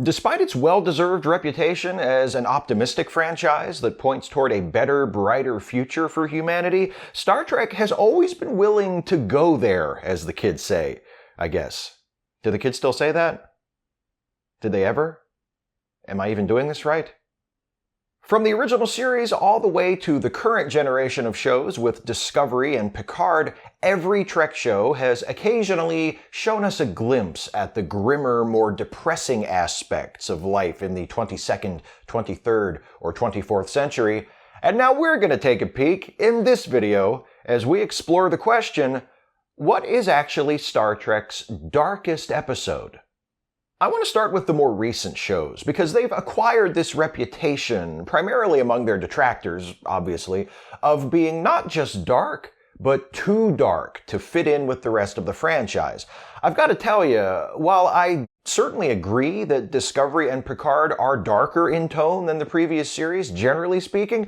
Despite its well-deserved reputation as an optimistic franchise that points toward a better, brighter future for humanity, Star Trek has always been willing to go there, as the kids say, I guess. Do the kids still say that? Did they ever? Am I even doing this right? From the original series all the way to the current generation of shows with Discovery and Picard, every Trek show has occasionally shown us a glimpse at the grimmer, more depressing aspects of life in the 22nd, 23rd, or 24th century. And now we're going to take a peek in this video as we explore the question, what is actually Star Trek's darkest episode? I want to start with the more recent shows, because they've acquired this reputation, primarily among their detractors, obviously, of being not just dark, but too dark to fit in with the rest of the franchise. I've got to tell you, while I certainly agree that Discovery and Picard are darker in tone than the previous series, generally speaking,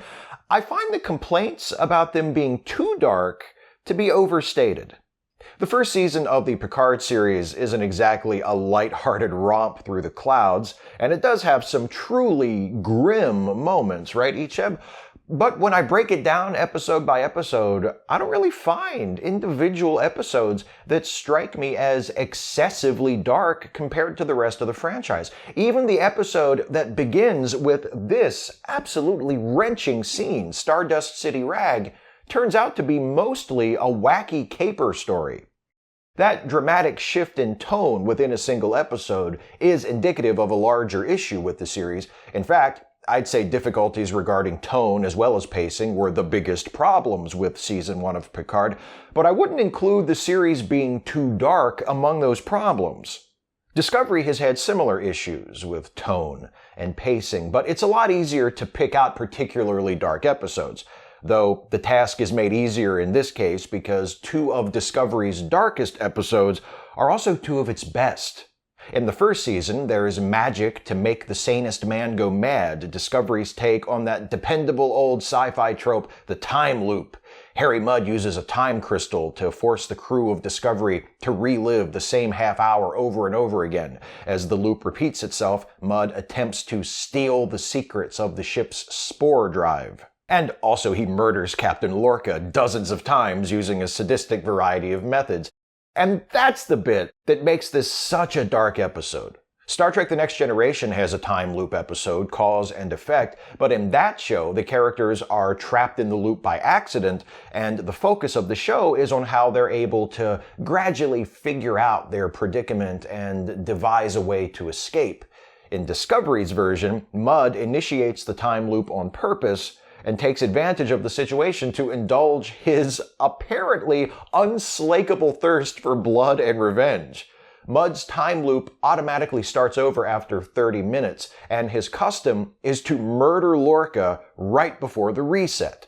I find the complaints about them being too dark to be overstated. The first season of the Picard series isn't exactly a light-hearted romp through the clouds, and it does have some truly grim moments, right, Icheb? But when I break it down episode by episode, I don't really find individual episodes that strike me as excessively dark compared to the rest of the franchise. Even the episode that begins with this absolutely wrenching scene, Stardust City Rag, turns out to be mostly a wacky caper story. That dramatic shift in tone within a single episode is indicative of a larger issue with the series. In fact, I'd say difficulties regarding tone as well as pacing were the biggest problems with Season 1 of Picard, but I wouldn't include the series being too dark among those problems. Discovery has had similar issues with tone and pacing, but it's a lot easier to pick out particularly dark episodes. Though the task is made easier in this case because two of Discovery's darkest episodes are also two of its best. In the first season, there is magic to make the sanest man go mad, Discovery's take on that dependable old sci-fi trope, the time loop. Harry Mudd uses a time crystal to force the crew of Discovery to relive the same half hour over and over again. As the loop repeats itself, Mudd attempts to steal the secrets of the ship's spore drive. And also he murders Captain Lorca dozens of times using a sadistic variety of methods. And that's the bit that makes this such a dark episode. Star Trek The Next Generation has a time loop episode, Cause and Effect, but in that show the characters are trapped in the loop by accident, and the focus of the show is on how they're able to gradually figure out their predicament and devise a way to escape. In Discovery's version, Mudd initiates the time loop on purpose and takes advantage of the situation to indulge his apparently unslakable thirst for blood and revenge. Mudd's time loop automatically starts over after 30 minutes, and his custom is to murder Lorca right before the reset.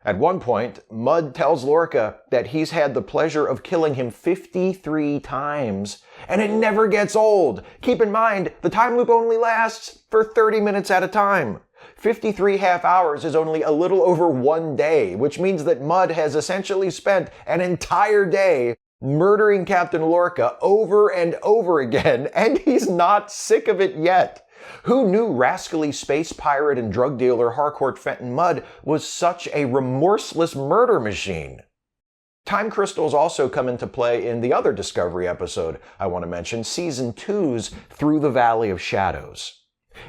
At one point, Mudd tells Lorca that he's had the pleasure of killing him 53 times, and it never gets old. Keep in mind, the time loop only lasts for 30 minutes at a time. 53 half hours is only a little over 1 day, which means that Mudd has essentially spent an entire day murdering Captain Lorca over and over again, and he's not sick of it yet. Who knew rascally space pirate and drug dealer Harcourt Fenton Mudd was such a remorseless murder machine? Time crystals also come into play in the other Discovery episode I want to mention, Season 2's Through the Valley of Shadows.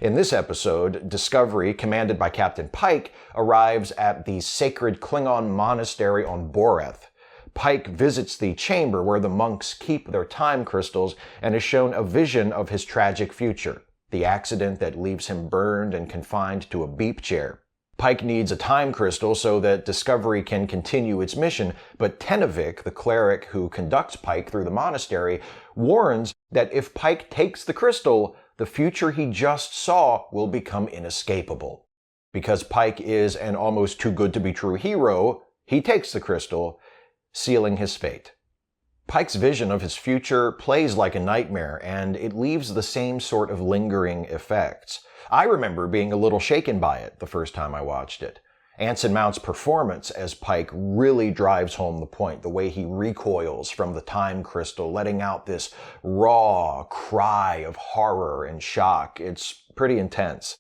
In this episode, Discovery, commanded by Captain Pike, arrives at the sacred Klingon monastery on Boreth. Pike visits the chamber where the monks keep their time crystals and is shown a vision of his tragic future, the accident that leaves him burned and confined to a beep chair. Pike needs a time crystal so that Discovery can continue its mission, but Tenavik, the cleric who conducts Pike through the monastery, warns that if Pike takes the crystal, the future he just saw will become inescapable. Because Pike is an almost too good to be true hero, he takes the crystal, sealing his fate. Pike's vision of his future plays like a nightmare, and it leaves the same sort of lingering effects. I remember being a little shaken by it the first time I watched it. Anson Mount's performance as Pike really drives home the point, the way he recoils from the time crystal, letting out this raw cry of horror and shock. It's pretty intense.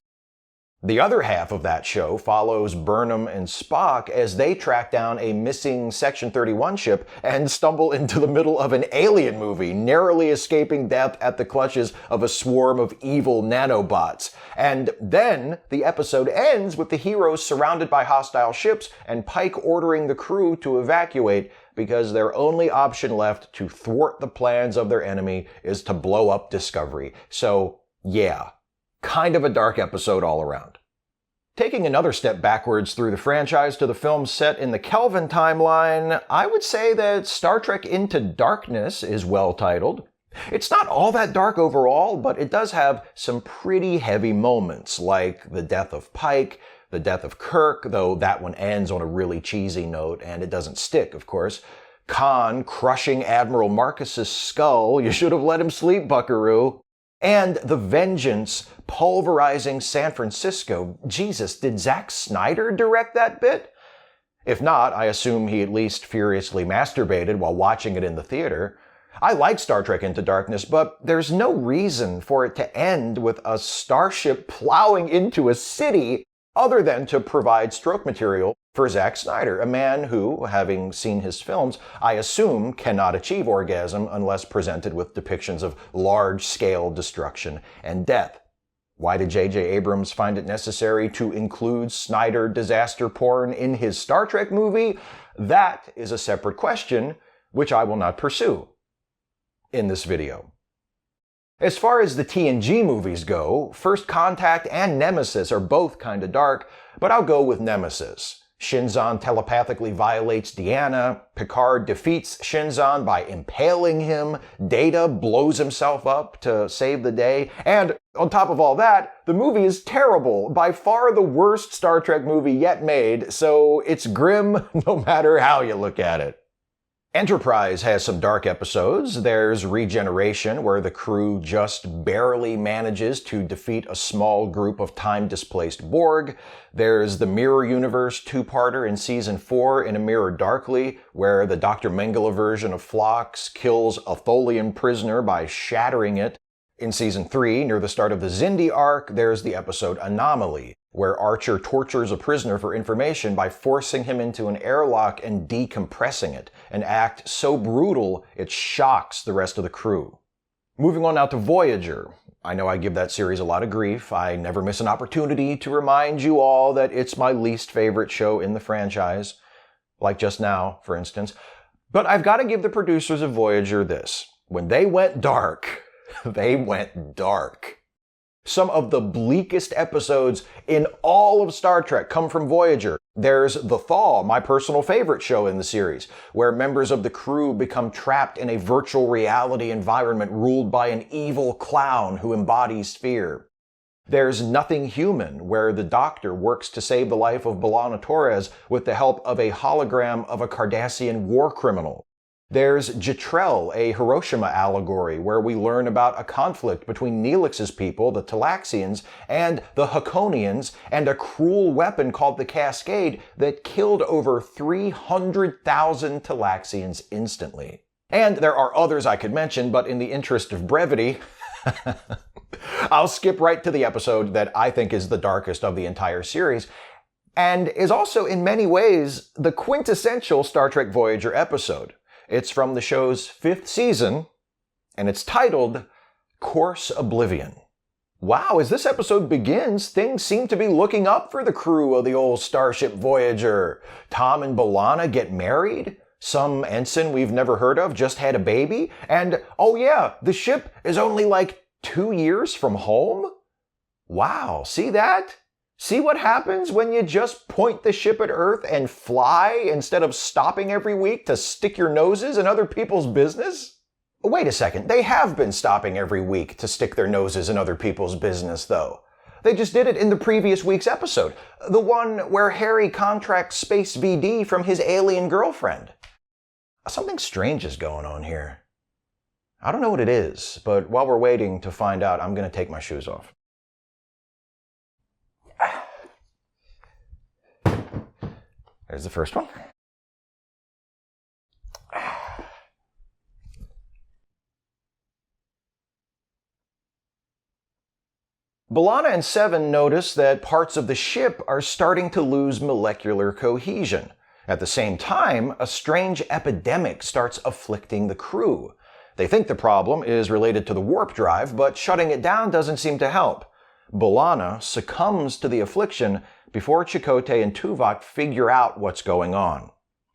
The other half of that show follows Burnham and Spock as they track down a missing Section 31 ship and stumble into the middle of an alien movie, narrowly escaping death at the clutches of a swarm of evil nanobots. And then the episode ends with the heroes surrounded by hostile ships and Pike ordering the crew to evacuate because their only option left to thwart the plans of their enemy is to blow up Discovery. So, yeah. Kind of a dark episode all around. Taking another step backwards through the franchise to the films set in the Kelvin timeline, I would say that Star Trek Into Darkness is well titled. It's not all that dark overall, but it does have some pretty heavy moments, like the death of Pike, the death of Kirk, though that one ends on a really cheesy note, and it doesn't stick, of course. Khan crushing Admiral Marcus's skull. You should have let him sleep, buckaroo. And The Vengeance pulverizing San Francisco. Jesus, did Zack Snyder direct that bit? If not, I assume he at least furiously masturbated while watching it in the theater. I like Star Trek Into Darkness, but there's no reason for it to end with a starship plowing into a city other than to provide stroke material for Zack Snyder, a man who, having seen his films, I assume cannot achieve orgasm unless presented with depictions of large-scale destruction and death. Why did J.J. Abrams find it necessary to include Snyder disaster porn in his Star Trek movie? That is a separate question, which I will not pursue in this video. As far as the TNG movies go, First Contact and Nemesis are both kinda dark, but I'll go with Nemesis. Shinzon telepathically violates Deanna, Picard defeats Shinzon by impaling him, Data blows himself up to save the day, and on top of all that, the movie is terrible, by far the worst Star Trek movie yet made, so it's grim no matter how you look at it. Enterprise has some dark episodes. There's Regeneration, where the crew just barely manages to defeat a small group of time-displaced Borg. There's the Mirror Universe two-parter in Season 4 In a Mirror Darkly, where the Dr. Mengele version of Phlox kills a Tholian prisoner by shattering it. In Season 3, near the start of the Xindi arc, there's the episode Anomaly, where Archer tortures a prisoner for information by forcing him into an airlock and decompressing it, an act so brutal it shocks the rest of the crew. Moving on now to Voyager. I know I give that series a lot of grief. I never miss an opportunity to remind you all that it's my least favorite show in the franchise, like just now, for instance. But I've got to give the producers of Voyager this. When they went dark, they went dark. Some of the bleakest episodes in all of Star Trek come from Voyager. There's The Thaw, my personal favorite show in the series, where members of the crew become trapped in a virtual reality environment ruled by an evil clown who embodies fear. There's Nothing Human, where the Doctor works to save the life of B'Elanna Torres with the help of a hologram of a Cardassian war criminal. There's Jetrel, a Hiroshima allegory, where we learn about a conflict between Neelix's people, the Talaxians, and the Hakonians, and a cruel weapon called the Cascade that killed over 300,000 Talaxians instantly. And there are others I could mention, but in the interest of brevity, I'll skip right to the episode that I think is the darkest of the entire series, and is also in many ways the quintessential Star Trek Voyager episode. It's from the show's 5th season, and it's titled Course Oblivion. Wow, as this episode begins, things seem to be looking up for the crew of the old Starship Voyager. Tom and B'Elanna get married. Some ensign we've never heard of just had a baby. And, oh yeah, the ship is only like 2 years from home? Wow, see that? See what happens when you just point the ship at Earth and fly instead of stopping every week to stick your noses in other people's business? Wait a second, they have been stopping every week to stick their noses in other people's business, though. They just did it in the previous week's episode, the one where Harry contracts Space VD from his alien girlfriend. Something strange is going on here. I don't know what it is, but while we're waiting to find out, I'm going to take my shoes off. There's the first one. B'Elanna and Seven notice that parts of the ship are starting to lose molecular cohesion. At the same time, a strange epidemic starts afflicting the crew. They think the problem is related to the warp drive, but shutting it down doesn't seem to help. B'Elanna succumbs to the affliction before Chakotay and Tuvok figure out what's going on.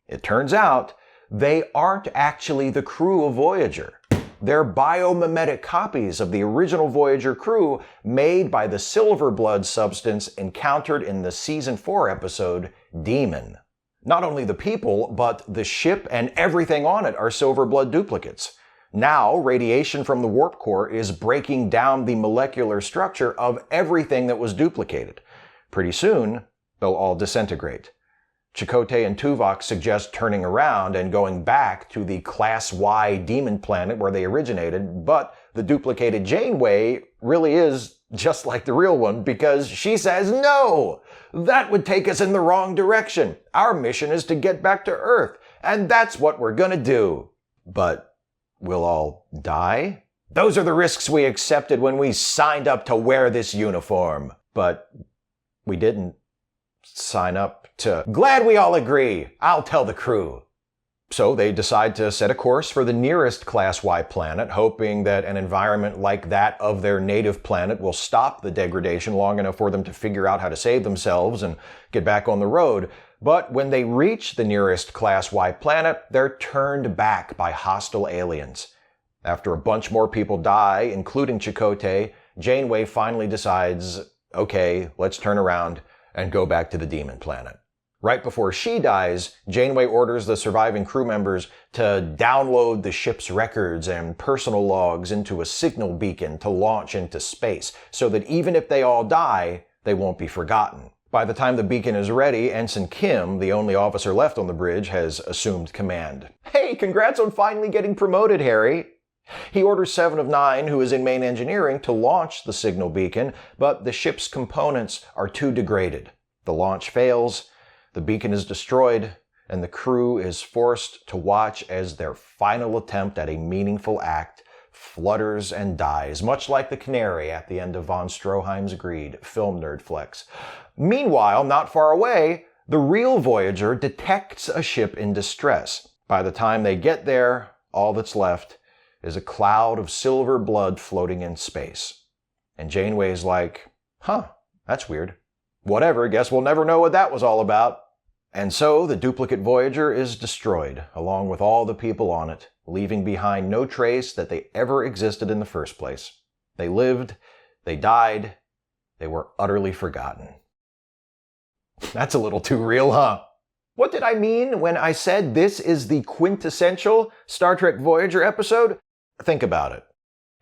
It turns out they aren't actually the crew of Voyager. They're biomimetic copies of the original Voyager crew made by the silver blood substance encountered in the Season 4 episode, Demon. Not only the people, but the ship and everything on it are silver blood duplicates. Now, radiation from the warp core is breaking down the molecular structure of everything that was duplicated. Pretty soon, they'll all disintegrate. Chakotay and Tuvok suggest turning around and going back to the Class Y demon planet where they originated, but the duplicated Janeway really is just like the real one because she says no! That would take us in the wrong direction. Our mission is to get back to Earth, and that's what we're gonna do. But we'll all die? Those are the risks we accepted when we signed up to wear this uniform. But we didn't sign up to... Glad we all agree. I'll tell the crew. So they decide to set a course for the nearest Class Y planet, hoping that an environment like that of their native planet will stop the degradation long enough for them to figure out how to save themselves and get back on the road. But when they reach the nearest Class Y planet, they're turned back by hostile aliens. After a bunch more people die, including Chakotay, Janeway finally decides, okay, let's turn around and go back to the demon planet. Right before she dies, Janeway orders the surviving crew members to download the ship's records and personal logs into a signal beacon to launch into space, so that even if they all die, they won't be forgotten. By the time the beacon is ready, Ensign Kim, the only officer left on the bridge, has assumed command. Hey, congrats on finally getting promoted, Harry! He orders 7 of 9, who is in main engineering, to launch the signal beacon, but the ship's components are too degraded. The launch fails, the beacon is destroyed, and the crew is forced to watch as their final attempt at a meaningful act flutters and dies, much like the canary at the end of von Stroheim's Greed, film nerd flex. Meanwhile, not far away, the real Voyager detects a ship in distress. By the time they get there, all that's left is a cloud of silver blood floating in space. And Janeway's like, that's weird. Whatever, guess we'll never know what that was all about. And so the duplicate Voyager is destroyed, along with all the people on it, leaving behind no trace that they ever existed in the first place. They lived, they died, they were utterly forgotten. That's a little too real, huh? What did I mean when I said this is the quintessential Star Trek Voyager episode? Think about it.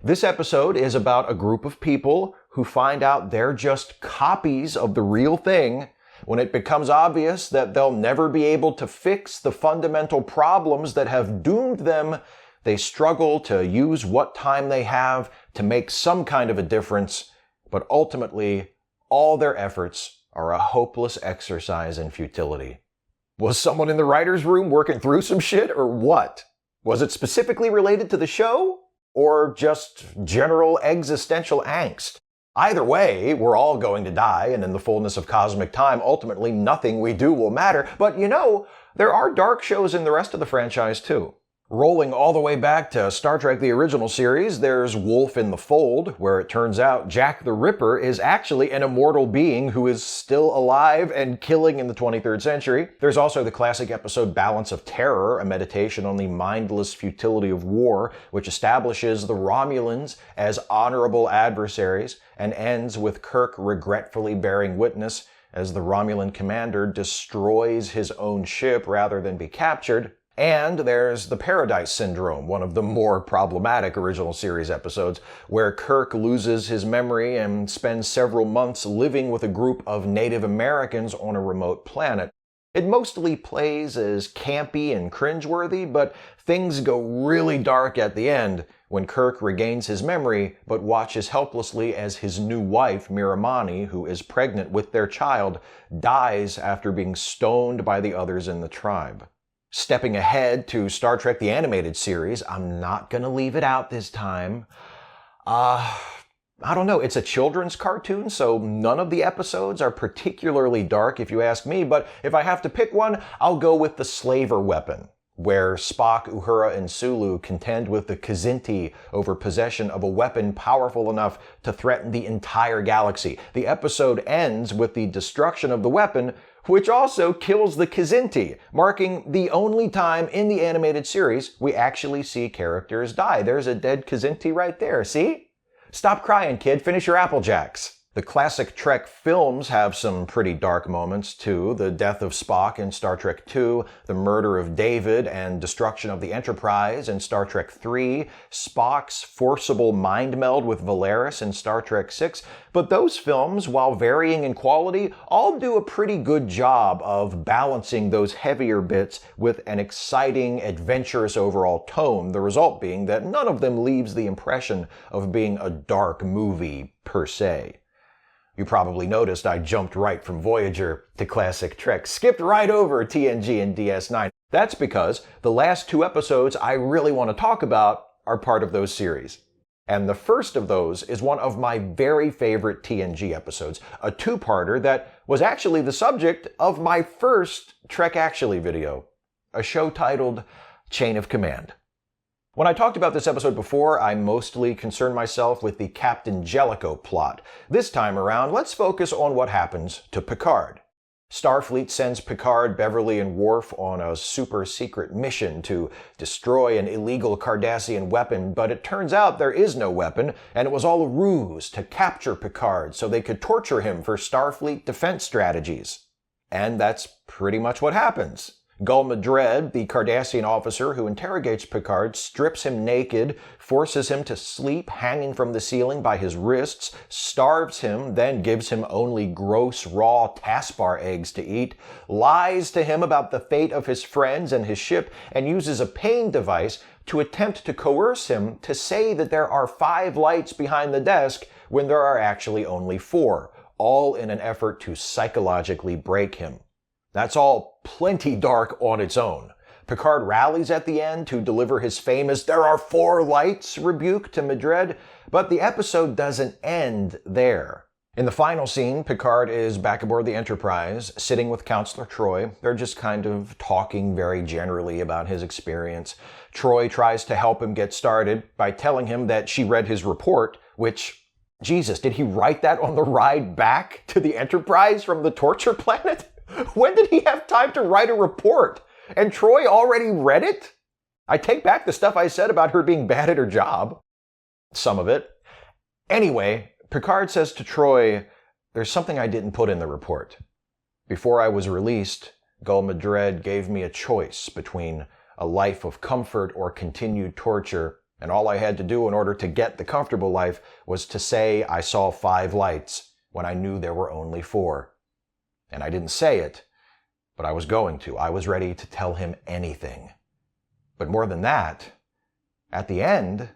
This episode is about a group of people who find out they're just copies of the real thing when it becomes obvious that they'll never be able to fix the fundamental problems that have doomed them. They struggle to use what time they have to make some kind of a difference, but ultimately, all their efforts are a hopeless exercise in futility. Was someone in the writer's room working through some shit, or what? Was it specifically related to the show? Or just general existential angst? Either way, we're all going to die, and in the fullness of cosmic time, ultimately nothing we do will matter. But you know, there are dark shows in the rest of the franchise too. Rolling all the way back to Star Trek the original series, there's Wolf in the Fold, where it turns out Jack the Ripper is actually an immortal being who is still alive and killing in the 23rd century. There's also the classic episode Balance of Terror, a meditation on the mindless futility of war, which establishes the Romulans as honorable adversaries and ends with Kirk regretfully bearing witness as the Romulan commander destroys his own ship rather than be captured. And there's the Paradise Syndrome, one of the more problematic original series episodes, where Kirk loses his memory and spends several months living with a group of Native Americans on a remote planet. It mostly plays as campy and cringeworthy, but things go really dark at the end when Kirk regains his memory but watches helplessly as his new wife, Miramani, who is pregnant with their child, dies after being stoned by the others in the tribe. Stepping ahead to Star Trek the Animated Series, I'm not gonna leave it out this time. I don't know, it's a children's cartoon, so none of the episodes are particularly dark if you ask me, but if I have to pick one, I'll go with the Slaver Weapon, where Spock, Uhura, and Sulu contend with the Kzinti over possession of a weapon powerful enough to threaten the entire galaxy. The episode ends with the destruction of the weapon, which also kills the Kzinti, marking the only time in the animated series we actually see characters die. There's a dead Kzinti right there, see? Stop crying, kid. Finish your Apple Jacks. The classic Trek films have some pretty dark moments, too. The death of Spock in Star Trek II, the murder of David and destruction of the Enterprise in Star Trek III, Spock's forcible mind meld with Valeris in Star Trek VI. But those films, while varying in quality, all do a pretty good job of balancing those heavier bits with an exciting, adventurous overall tone, the result being that none of them leaves the impression of being a dark movie per se. You probably noticed I jumped right from Voyager to classic Trek, skipped right over TNG and DS9. That's because the last two episodes I really want to talk about are part of those series. And the first of those is one of my very favorite TNG episodes, a two-parter that was actually the subject of my first Trek Actually video, a show titled Chain of Command. When I talked about this episode before, I mostly concerned myself with the Captain Jellicoe plot. This time around, let's focus on what happens to Picard. Starfleet sends Picard, Beverly, and Worf on a super-secret mission to destroy an illegal Cardassian weapon, but it turns out there is no weapon, and it was all a ruse to capture Picard so they could torture him for Starfleet defense strategies. And that's pretty much what happens. Gul Madred, the Cardassian officer who interrogates Picard, strips him naked, forces him to sleep hanging from the ceiling by his wrists, starves him, then gives him only gross, raw taspar eggs to eat, lies to him about the fate of his friends and his ship, and uses a pain device to attempt to coerce him to say that there are 5 lights behind the desk when there are actually only 4, all in an effort to psychologically break him. That's all plenty dark on its own. Picard rallies at the end to deliver his famous "there are 4 lights" rebuke to Madred, but the episode doesn't end there. In the final scene, Picard is back aboard the Enterprise, sitting with Counselor Troi. They're just kind of talking very generally about his experience. Troi tries to help him get started by telling him that she read his report, which, Jesus, did he write that on the ride back to the Enterprise from the torture planet? When did he have time to write a report? And Troi already read it? I take back the stuff I said about her being bad at her job. Some of it. Anyway, Picard says to Troi, "There's something I didn't put in the report. Before I was released, Gul Madred gave me a choice between a life of comfort or continued torture, and all I had to do in order to get the comfortable life was to say I saw 5 lights when I knew there were only 4. And I didn't say it, but I was going to. I was ready to tell him anything. But more than that, at the end,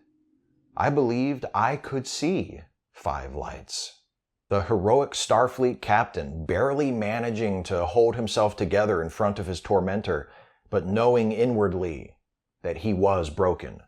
I believed I could see 5 lights." The heroic Starfleet captain, barely managing to hold himself together in front of his tormentor, but knowing inwardly that he was broken.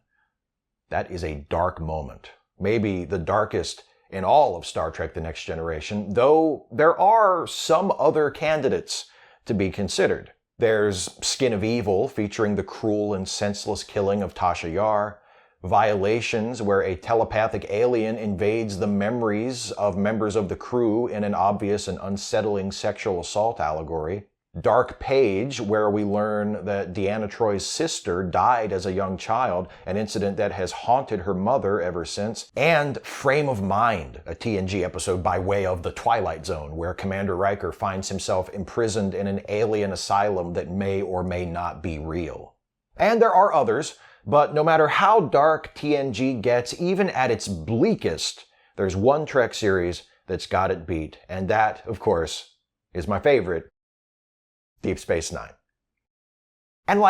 That is a dark moment. Maybe the darkest in all of Star Trek The Next Generation, though there are some other candidates to be considered. There's Skin of Evil, featuring the cruel and senseless killing of Tasha Yar, Violations, where a telepathic alien invades the memories of members of the crew in an obvious and unsettling sexual assault allegory, Dark Page, where we learn that Deanna Troi's sister died as a young child, an incident that has haunted her mother ever since, and Frame of Mind, a TNG episode by way of the Twilight Zone, where Commander Riker finds himself imprisoned in an alien asylum that may or may not be real. And there are others, but no matter how dark TNG gets, even at its bleakest, there's one Trek series that's got it beat, and that, of course, is my favorite, Deep Space Nine. And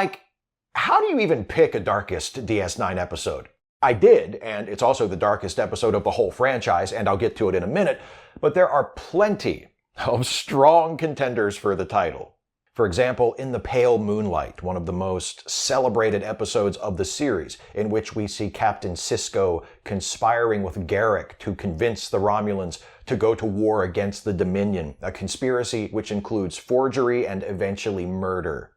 how do you even pick a darkest DS9 episode? I did, and it's also the darkest episode of the whole franchise, and I'll get to it in a minute, but there are plenty of strong contenders for the title. For example, In the Pale Moonlight, one of the most celebrated episodes of the series, in which we see Captain Sisko conspiring with Garak to convince the Romulans to go to war against the Dominion, a conspiracy which includes forgery and eventually murder.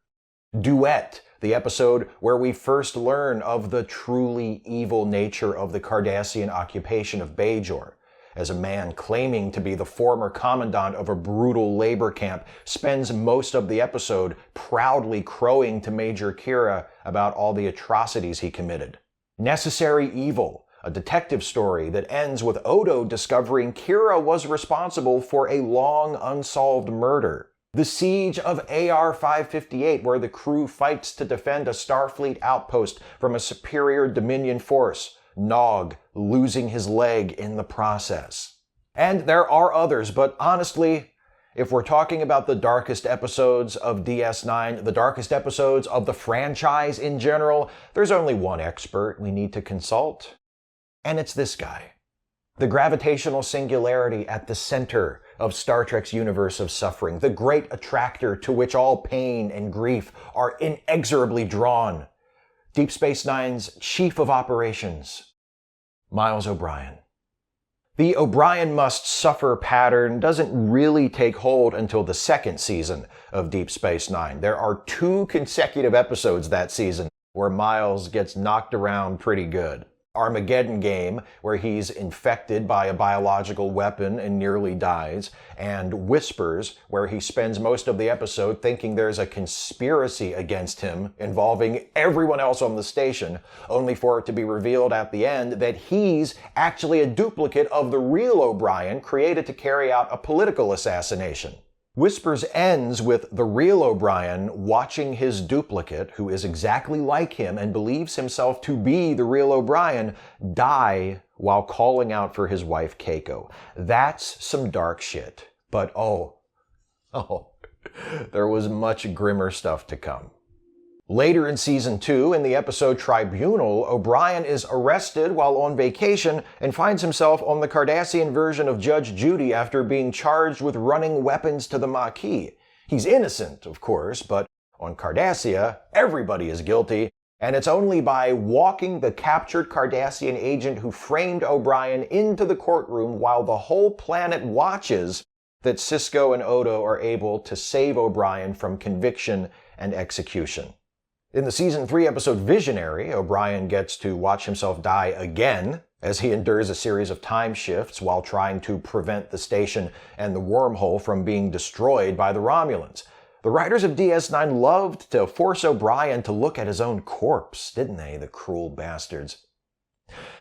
Duet, the episode where we first learn of the truly evil nature of the Cardassian occupation of Bajor, as a man claiming to be the former commandant of a brutal labor camp spends most of the episode proudly crowing to Major Kira about all the atrocities he committed. Necessary Evil, a detective story that ends with Odo discovering Kira was responsible for a long unsolved murder. The Siege of AR-558, where the crew fights to defend a Starfleet outpost from a superior Dominion force, Nog losing his leg in the process. And there are others, but honestly, if we're talking about the darkest episodes of DS9, the darkest episodes of the franchise in general, there's only one expert we need to consult, and it's this guy. The gravitational singularity at the center of Star Trek's universe of suffering, the great attractor to which all pain and grief are inexorably drawn. Deep Space Nine's Chief of Operations, Miles O'Brien. The O'Brien must suffer pattern doesn't really take hold until the second season of Deep Space Nine. There are 2 consecutive episodes that season where Miles gets knocked around pretty good. Armageddon Game, where he's infected by a biological weapon and nearly dies, and Whispers, where he spends most of the episode thinking there's a conspiracy against him involving everyone else on the station, only for it to be revealed at the end that he's actually a duplicate of the real O'Brien created to carry out a political assassination. Whispers ends with the real O'Brien watching his duplicate, who is exactly like him and believes himself to be the real O'Brien, die while calling out for his wife Keiko. That's some dark shit. But there was much grimmer stuff to come. Later in Season 2, in the episode Tribunal, O'Brien is arrested while on vacation and finds himself on the Cardassian version of Judge Judy after being charged with running weapons to the Maquis. He's innocent, of course, but on Cardassia, everybody is guilty, and it's only by walking the captured Cardassian agent who framed O'Brien into the courtroom while the whole planet watches that Sisko and Odo are able to save O'Brien from conviction and execution. In the Season 3 episode Visionary, O'Brien gets to watch himself die again as he endures a series of time shifts while trying to prevent the station and the wormhole from being destroyed by the Romulans. The writers of DS9 loved to force O'Brien to look at his own corpse, didn't they, the cruel bastards?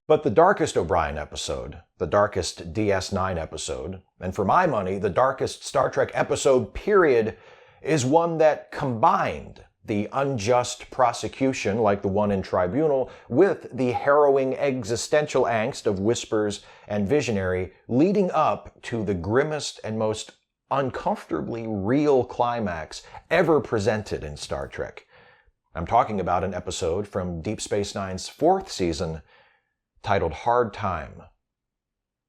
But the darkest O'Brien episode, the darkest DS9 episode, and for my money, the darkest Star Trek episode period, is one that combined the unjust prosecution like the one in Tribunal with the harrowing existential angst of Whispers and Visionary, leading up to the grimmest and most uncomfortably real climax ever presented in Star Trek. I'm talking about an episode from Deep Space Nine's 4th season titled Hard Time.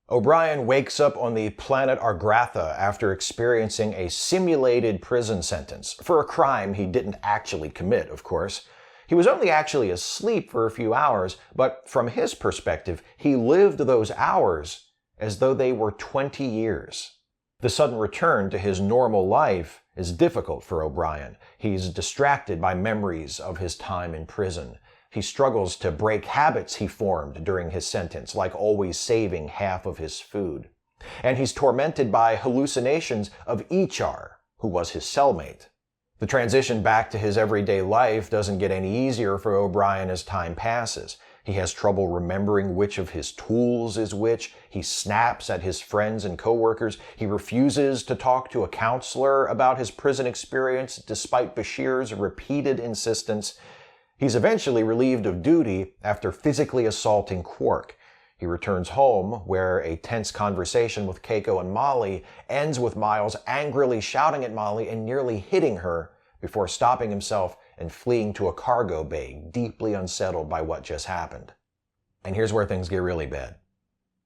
O'Brien wakes up on the planet Argratha after experiencing a simulated prison sentence for a crime he didn't actually commit, of course. He was only actually asleep for a few hours, but from his perspective, he lived those hours as though they were 20 years. The sudden return to his normal life is difficult for O'Brien. He's distracted by memories of his time in prison. He struggles to break habits he formed during his sentence, like always saving half of his food. And he's tormented by hallucinations of Ichar, who was his cellmate. The transition back to his everyday life doesn't get any easier for O'Brien as time passes. He has trouble remembering which of his tools is which. He snaps at his friends and coworkers. He refuses to talk to a counselor about his prison experience, despite Bashir's repeated insistence. He's eventually relieved of duty after physically assaulting Quark. He returns home, where a tense conversation with Keiko and Molly ends with Miles angrily shouting at Molly and nearly hitting her before stopping himself and fleeing to a cargo bay, deeply unsettled by what just happened. And here's where things get really bad.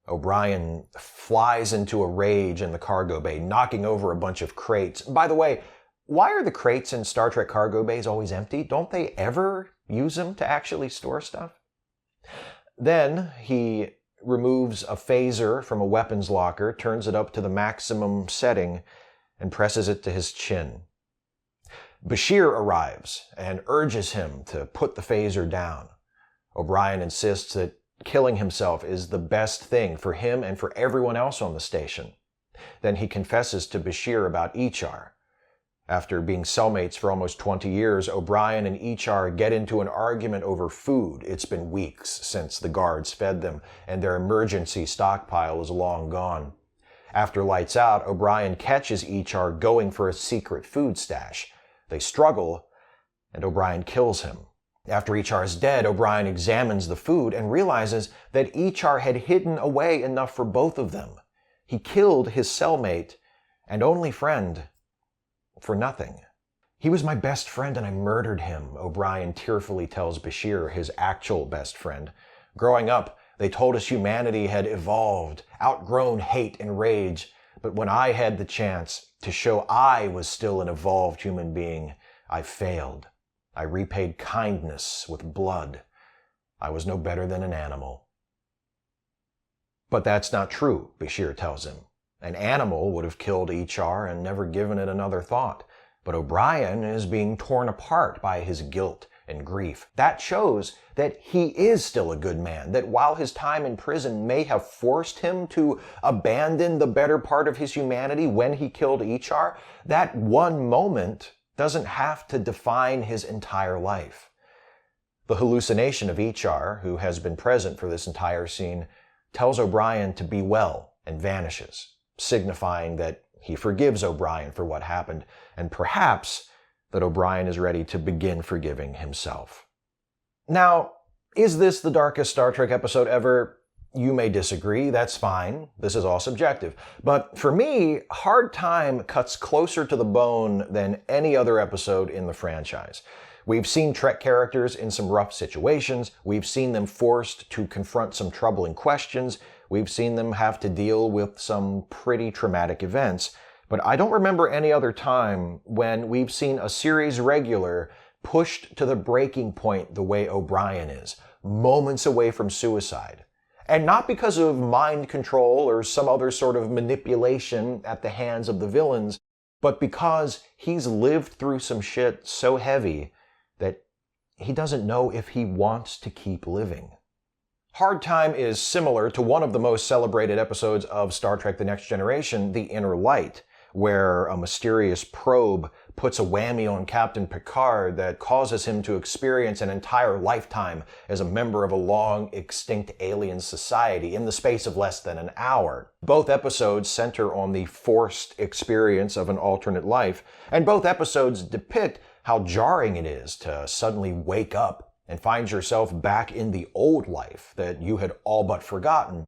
O'Brien flies into a rage in the cargo bay, knocking over a bunch of crates. By the way, why are the crates in Star Trek cargo bays always empty? Don't they ever use them to actually store stuff? Then he removes a phaser from a weapons locker, turns it up to the maximum setting, and presses it to his chin. Bashir arrives and urges him to put the phaser down. O'Brien insists that killing himself is the best thing for him and for everyone else on the station. Then he confesses to Bashir about Echar. After being cellmates for almost 20 years, O'Brien and Echar get into an argument over food. It's been weeks since the guards fed them, and their emergency stockpile is long gone. After lights out, O'Brien catches Echar going for a secret food stash. They struggle, and O'Brien kills him. After Echar is dead, O'Brien examines the food and realizes that Echar had hidden away enough for both of them. He killed his cellmate and only friend for nothing. He was my best friend and I murdered him, O'Brien tearfully tells Bashir, his actual best friend. Growing up, they told us humanity had evolved, outgrown hate and rage, but when I had the chance to show I was still an evolved human being, I failed. I repaid kindness with blood. I was no better than an animal. But that's not true, Bashir tells him. An animal would have killed Echar and never given it another thought. But O'Brien is being torn apart by his guilt and grief. That shows that he is still a good man, that while his time in prison may have forced him to abandon the better part of his humanity when he killed Echar, that one moment doesn't have to define his entire life. The hallucination of Echar, who has been present for this entire scene, tells O'Brien to be well and vanishes, signifying that he forgives O'Brien for what happened, and perhaps that O'Brien is ready to begin forgiving himself. Now, is this the darkest Star Trek episode ever? You may disagree, that's fine. This is all subjective. But for me, Hard Time cuts closer to the bone than any other episode in the franchise. We've seen Trek characters in some rough situations. We've seen them forced to confront some troubling questions. We've seen them have to deal with some pretty traumatic events. But I don't remember any other time when we've seen a series regular pushed to the breaking point the way O'Brien is, moments away from suicide. And not because of mind control or some other sort of manipulation at the hands of the villains, but because he's lived through some shit so heavy that he doesn't know if he wants to keep living. Hard Time is similar to one of the most celebrated episodes of Star Trek The Next Generation, The Inner Light, where a mysterious probe puts a whammy on Captain Picard that causes him to experience an entire lifetime as a member of a long-extinct alien society in the space of less than an hour. Both episodes center on the forced experience of an alternate life, and both episodes depict how jarring it is to suddenly wake up and find yourself back in the old life that you had all but forgotten.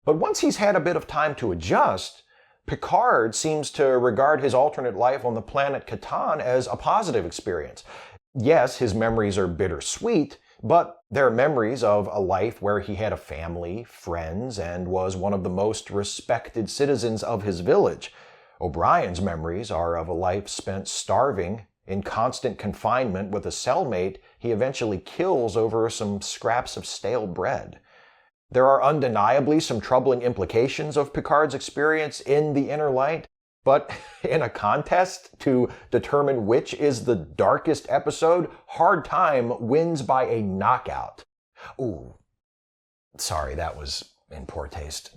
But once he's had a bit of time to adjust, Picard seems to regard his alternate life on the planet Catan as a positive experience. Yes, his memories are bittersweet, but they're memories of a life where he had a family, friends, and was one of the most respected citizens of his village. O'Brien's memories are of a life spent starving, in constant confinement with a cellmate he eventually kills over some scraps of stale bread. There are undeniably some troubling implications of Picard's experience in The Inner Light, but in a contest to determine which is the darkest episode, Hard Time wins by a knockout. Ooh, sorry, that was in poor taste.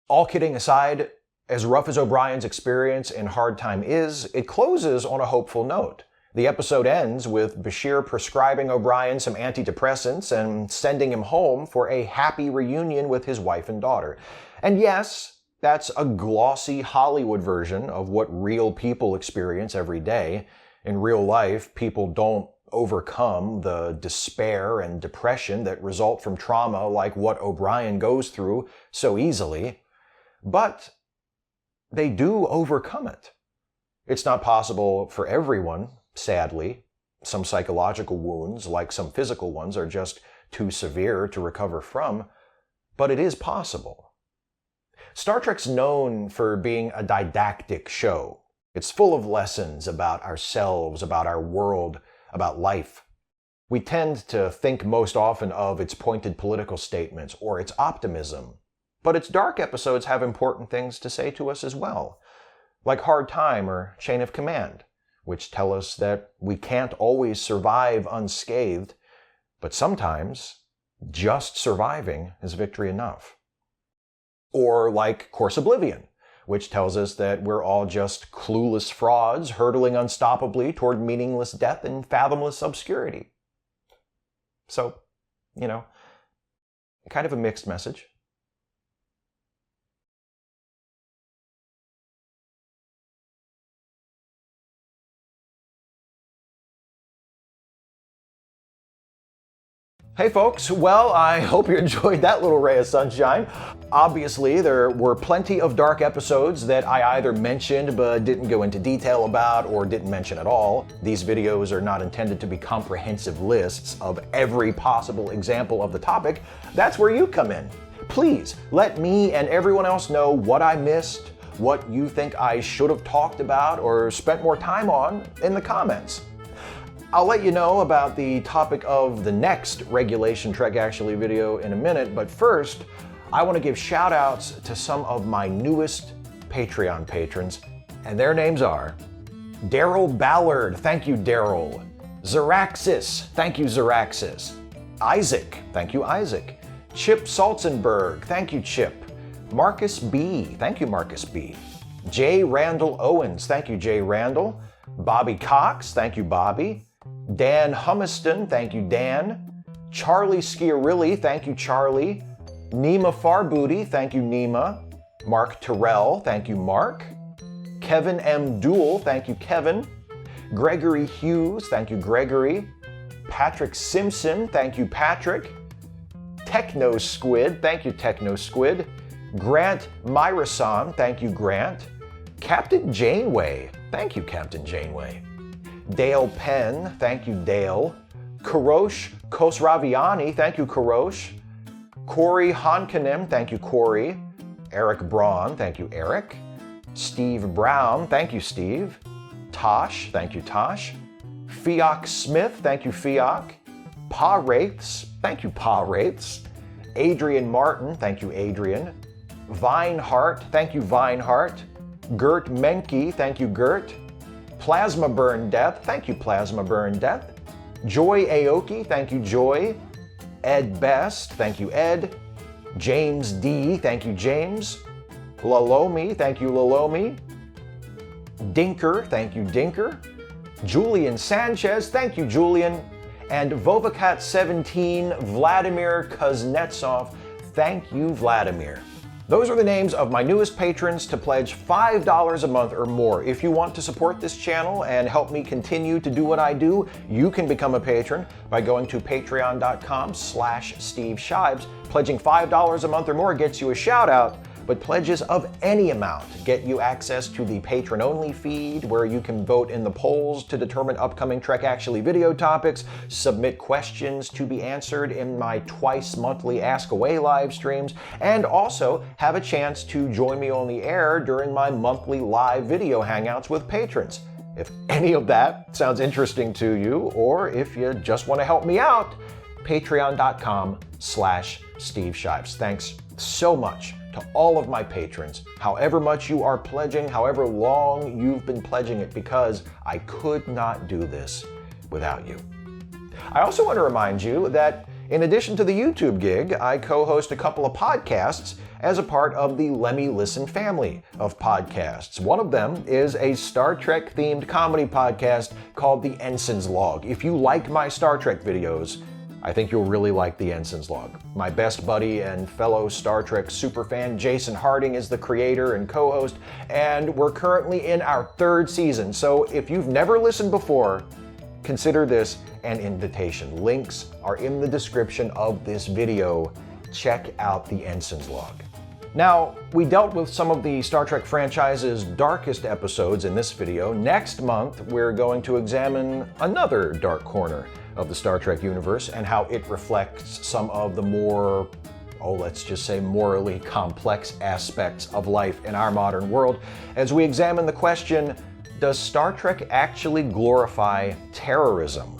All kidding aside, as rough as O'Brien's experience in Hard Time is, it closes on a hopeful note. The episode ends with Bashir prescribing O'Brien some antidepressants and sending him home for a happy reunion with his wife and daughter. And yes, that's a glossy Hollywood version of what real people experience every day. In real life, people don't overcome the despair and depression that result from trauma like what O'Brien goes through so easily. But they do overcome it. It's not possible for everyone, sadly. Some psychological wounds, like some physical ones, are just too severe to recover from, but it is possible. Star Trek's known for being a didactic show. It's full of lessons about ourselves, about our world, about life. We tend to think most often of its pointed political statements or its optimism, but its dark episodes have important things to say to us as well, like Hard Time or Chain of Command, which tell us that we can't always survive unscathed, but sometimes just surviving is victory enough. Or like Course Oblivion, which tells us that we're all just clueless frauds hurtling unstoppably toward meaningless death and fathomless obscurity. So, kind of a mixed message. Hey folks, well, I hope you enjoyed that little ray of sunshine. Obviously, there were plenty of dark episodes that I either mentioned but didn't go into detail about or didn't mention at all. These videos are not intended to be comprehensive lists of every possible example of the topic. That's where you come in. Please let me and everyone else know what I missed, what you think I should have talked about or spent more time on in the comments. I'll let you know about the topic of the next Regulation Trek Actually video in a minute, but first, I want to give shout outs to some of my newest Patreon patrons, and their names are Daryl Ballard, thank you Daryl. Zeraxis, thank you Zeraxis. Isaac, thank you Isaac. Chip Salzenberg, thank you Chip. Marcus B, thank you Marcus B. J. Randall Owens, thank you J. Randall. Bobby Cox, thank you Bobby. Dan HUMISTON, thank you Dan. Charlie Schiarilli, thank you Charlie. Nima Farbooty, thank you Nima. Mark Terrell, thank you Mark. Kevin M. Duell, thank you Kevin. Gregory Hughes, thank you Gregory. Patrick Simpson, thank you Patrick. TECHNOSQUID, thank you TECHNOSQUID. Grant Myrason, thank you Grant. Captain Janeway, thank you Captain Janeway. Dale Penn, thank you Dale. Kurosh Kosraviani, thank you Kurosh. Corey Honkanen, thank you Corey. Eric Braun, thank you Eric. Steve Brown, thank you Steve. Tosh, thank you Tosh. Fiok Smith, thank you Fiok. Pa Wraiths, thank you Pa Wraiths. Adrian Martin, thank you Adrian. Vinehart, thank you Vinehart. GERT MENKE, thank you GERT. PLASMABURNDEATH, thank you PLASMABURNDEATH. Joy AOKI, thank you Joy. Ed Best, thank you Ed. James D, thank you James. Lalomi, thank you Lalomi. Dinker, thank you Dinker. Julian Sanchez, thank you Julian. And Vovacat17 Vladimir Kuznetsov, thank you Vladimir. Those are the names of my newest patrons to pledge $5 a month or more. If you want to support this channel and help me continue to do what I do, you can become a patron by going to patreon.com/Steve Shives. Pledging $5 a month or more gets you a shout out, but pledges of any amount get you access to the patron-only feed where you can vote in the polls to determine upcoming Trek Actually video topics, submit questions to be answered in my twice-monthly Ask Away live streams, and also have a chance to join me on the air during my monthly live video hangouts with patrons. If any of that sounds interesting to you, or if you just want to help me out, patreon.com/Steve Shives. Thanks so much to all of my patrons, however much you are pledging, however long you've been pledging it, because I could not do this without you. I also want to remind you that in addition to the YouTube gig, I co-host a couple of podcasts as a part of the Lemmy Listen family of podcasts. One of them is a Star Trek themed comedy podcast called The Ensign's Log. If you like my Star Trek videos, I think you'll really like The Ensign's Log. My best buddy and fellow Star Trek superfan Jason Harding is the creator and co-host, and we're currently in our 3rd season. So if you've never listened before, consider this an invitation. Links are in the description of this video. Check out The Ensign's Log. Now, we dealt with some of the Star Trek franchise's darkest episodes in this video. Next month, we're going to examine another dark corner of the Star Trek universe and how it reflects some of the more, let's just say morally complex aspects of life in our modern world, as we examine the question, does Star Trek actually glorify terrorism?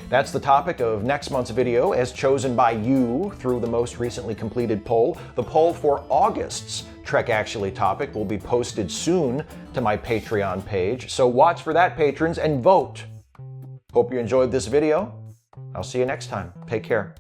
That's the topic of next month's video, as chosen by you through the most recently completed poll. The poll for August's Trek Actually topic will be posted soon to my Patreon page, so watch for that, patrons, and vote. Hope you enjoyed this video. I'll see you next time. Take care.